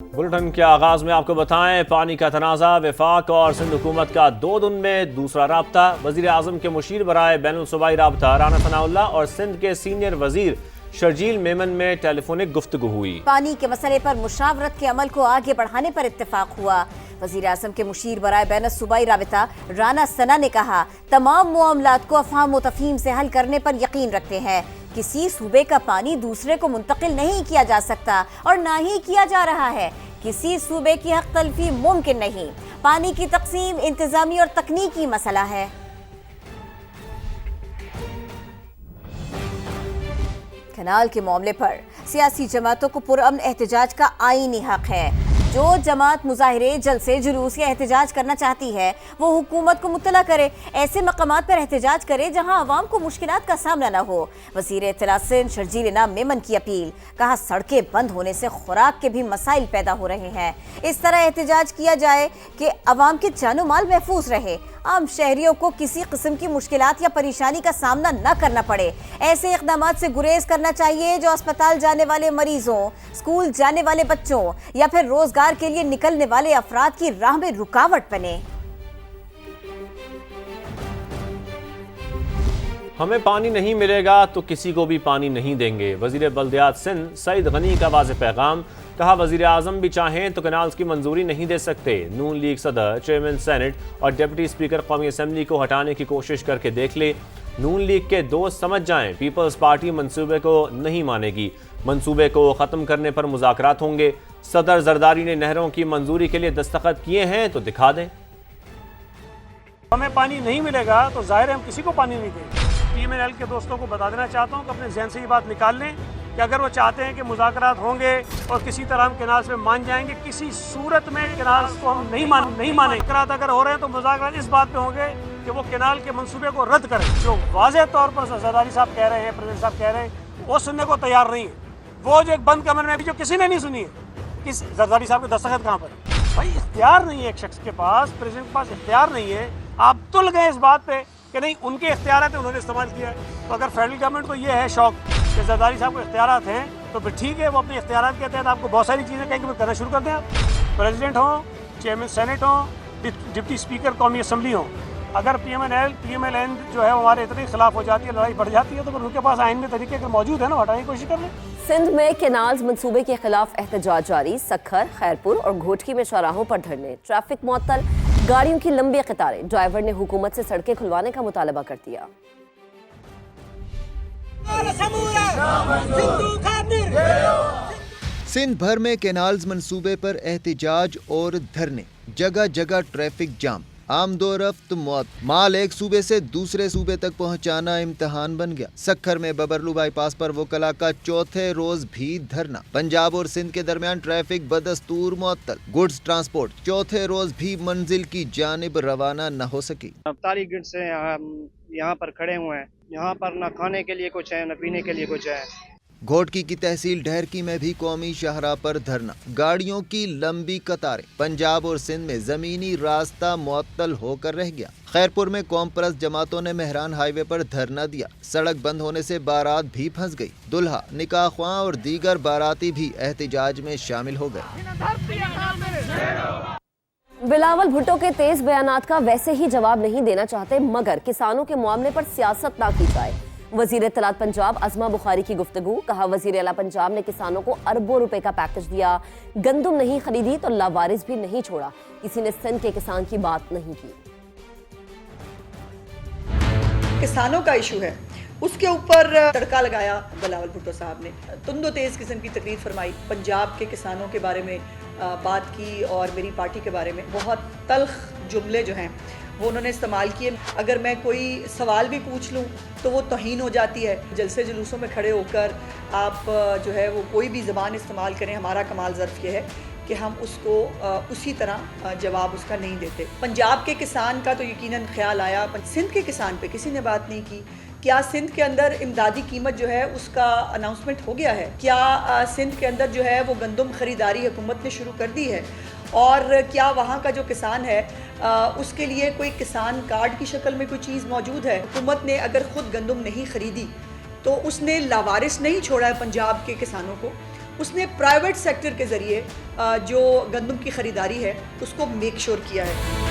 Bulletin के आगाज में आपको बताएं, पानी का तनाज़ा वफाक और सिंध हुकूमत का 2 दिन में दूसरा राब्ता। वज़ीर आज़म के मुशीर बराए बैनुल सूबाई राब्ता राना सनाउल्लाह और सिंध के सीनियर वज़ीर शर्जील मेमन में टेलीफोनिक गुफ्तगू हुई। पानी के मसले पर मुशावरत के अमल को आगे बढ़ाने पर इत्तेफाक हुआ। वज़ीर आज़म के मुशीर बराए बैनुल सूबाई राब्ता राना सना ने कहा, तमाम मामलात को अफ़हाम व तफ़हीम से हल करने पर यकीन रखते हैं। किसी सूबे का पानी दूसरे को मुंतकिल नहीं किया जा सकता और ना ही किया जा रहा है। किसी सूबे की हक तलफी मुमकिन नहीं। पानी की तकसीम इंतजामी और तकनीकी मसला है। कैनाल के मामले पर सियासी जमातों को पुरअमन एहतजाज का आईनी हक है। जो जमात मुजाहिरे, जलसे, जुलूस या एहतजाज करना चाहती है वो हुकूमत को मुत्तला करे, ऐसे मकामात पर एहतजाज करे जहां अवाम को मुश्किलात का सामना न हो। वज़ीर इत्तलात सिंध शर्जील मेमन की अपील। कहा, सड़कें बंद होने से खुराक के भी मसाइल पैदा हो रहे हैं। इस तरह एहतजाज किया जाए कि अवाम के जानो माल महफूज रहे, आम शहरियों को किसी किस्म की मुश्किलात या परेशानी का सामना न करना पड़े। ऐसे इक़दामात से गुरेज करना चाहिए जो अस्पताल जाने वाले मरीजों, स्कूल जाने वाले बच्चों या फिर रोजगार के लिए निकलने वाले अफराद की राह में रुकावट बने। हमें पानी नहीं मिलेगा तो किसी को भी पानी नहीं देंगे। वज़ीर बल्दियात सिंध सईद गनी का वाज़ेह पैगाम। कहा, वज़ीर आज़म भी चाहें तो कैनाल्स की मंजूरी नहीं दे सकते। नून लीग सदर, चेयरमैन सेनेट और डिप्टी स्पीकर कौमी असम्बली को हटाने की कोशिश करके देख ले। नून लीग के दोस्त समझ जाएं, पीपल्स पार्टी मंसूबे को नहीं मानेगी। मंसूबे को ख़त्म करने पर मुज़ाकरात होंगे। सदर जरदारी ने नहरों की मंजूरी के लिए दस्तखत किए हैं तो दिखा दें। हमें पानी नहीं मिलेगा तो जाहिर है हम किसी को पानी नहीं देंगे। PMNL के दोस्तों को बता देना चाहता हूँ कि अपने जहन से ये बात निकाल लें कि अगर वो चाहते हैं कि मुज़ाकरात होंगे और किसी तरह हम कैनाल्स में मान जाएंगे, किसी सूरत में कैनाल्स को हम नहीं मानेंगे। मुज़ाकरात अगर हो रहे हैं तो मुज़ाकरात इस बात पे होंगे कि वो कैनाल के मंसूबे को रद्द करें। जो वाज़ेह तौर पर जरदारी साहब कह रहे हैं, प्रेसिडेंट साहब कह रहे हैं, वो सुनने को तैयार नहीं है। वो जो एक बंद कमरे में भी जो किसी ने नहीं सुनी है, किस जरदारी साहब के दस्तखत कहाँ पर? भाई इख्तियार नहीं है एक शख्स के पास, प्रेसिडेंट के पास इख्तियार नहीं है। आप तुल गए इस बात पे कि नहीं उनके इख्तियारात हैं, उन्होंने इस्तेमाल किया है। तो अगर फेडरल गवर्नमेंट को ये है शौक कि जरदारी साहब को इख्तियारात हैं तो फिर ठीक है, वो अपने इख्तियारात के तहत आपको बहुत सारी चीज़ें कहेंगे, करना शुरू कर दें। आप प्रेसिडेंट हों, चेयरमैन सेनेट हों, डिप्टी स्पीकर कौमी असम्बली हों, अगर PMLN जो है हमारे इतने खिलाफ हो जाती है, लड़ाई बढ़ जाती है, तो फिर उनके पास आइन में तरीके अगर मौजूद है ना, हटाने की कोशिश कर लें। सिंध में कैनाल्स मंसूबे के खिलाफ एहतजाज जारी। सखर, खैरपुर और घोटकी में चौराहों पर धरने, ट्रैफिक मुअत्तल, गाड़ियों की लंबी कतारें। ड्राइवर ने हुकूमत से सड़कें खुलवाने का मुतालबा कर दिया। सिंध भर में कैनाल्स मंसूबे पर एहतजाज और धरने, जगह जगह ट्रैफिक जाम, आमदोरफ्त मौत। माल एक सूबे से दूसरे सूबे तक पहुंचाना इम्तिहान बन गया। सखर में बबरलू बाईपास पर वकला का चौथे रोज भी धरना। पंजाब और सिंध के दरमियान ट्रैफिक बदस्तूर मुअत्तल। गुड्स ट्रांसपोर्ट चौथे रोज भी मंजिल की जानिब रवाना न हो सकी। 45 घंटे से यहाँ पर खड़े हुए हैं। यहाँ पर न खाने के लिए कुछ है, न पीने के लिए कुछ है। घोटकी की तहसील ढहरकी में भी कौमी शाहराह पर धरना, गाड़ियों की लंबी कतारें। पंजाब और सिंध में जमीनी रास्ता मुअत्तल होकर रह गया। खैरपुर में कौम परस्त जमातों ने मेहरान हाईवे पर धरना दिया। सड़क बंद होने से बारात भी फंस गई। दुल्हा, निकाह ख्वां और दीगर बाराती भी एहतजाज में शामिल हो गए। बिलावल भुट्टो के तेज बयानात का वैसे ही जवाब नहीं देना चाहते, मगर किसानों के मामले पर सियासत ना की जाए। वजीर इत्तलात पंजाब अज़मा बुखारी की गुफ्तगू। कहा, वजीर आला पंजाब ने किसानों को अरबों रुपए का पैकेज दिया, गंदुम नहीं खरीदी तो लावारिस भी नहीं छोड़ा। किसी ने सिंध के किसान की बात नहीं की। किसानों का इशू है, उसके ऊपर तड़का लगाया बिलावल भुट्टो साहब ने। तुंदो तेज किस्म की तकरीर फरमाई, पंजाब के किसानों के बारे में बात की और मेरी पार्टी के बारे में बहुत तल्ख जुमले जो हैं वो उन्होंने इस्तेमाल किए। अगर मैं कोई सवाल भी पूछ लूँ तो वो तौहीन हो जाती है। जलसे जुलूसों में खड़े होकर आप जो है वो कोई भी ज़बान इस्तेमाल करें, हमारा कमाल ज़र्फ़ ये है कि हम उसको उसी तरह जवाब उसका नहीं देते। पंजाब के किसान का तो यकीनन ख्याल आया, सिंध के किसान पे किसी ने बात नहीं की। क्या सिंध के अंदर इमदादी कीमत जो है उसका अनाउंसमेंट हो गया है? क्या सिंध के अंदर जो है वो गंदम ख़रीदारी हुकूमत ने शुरू कर दी है? और क्या वहाँ का जो किसान है उसके लिए कोई किसान कार्ड की शक्ल में कोई चीज़ मौजूद है? हुकूमत ने अगर ख़ुद गंदम नहीं ख़रीदी तो उसने लावारिस नहीं छोड़ा है पंजाब के किसानों को। اس نے پرائیویٹ سیکٹر کے ذریعے جو گندم کی خریداری ہے اس کو میک شور کیا ہے.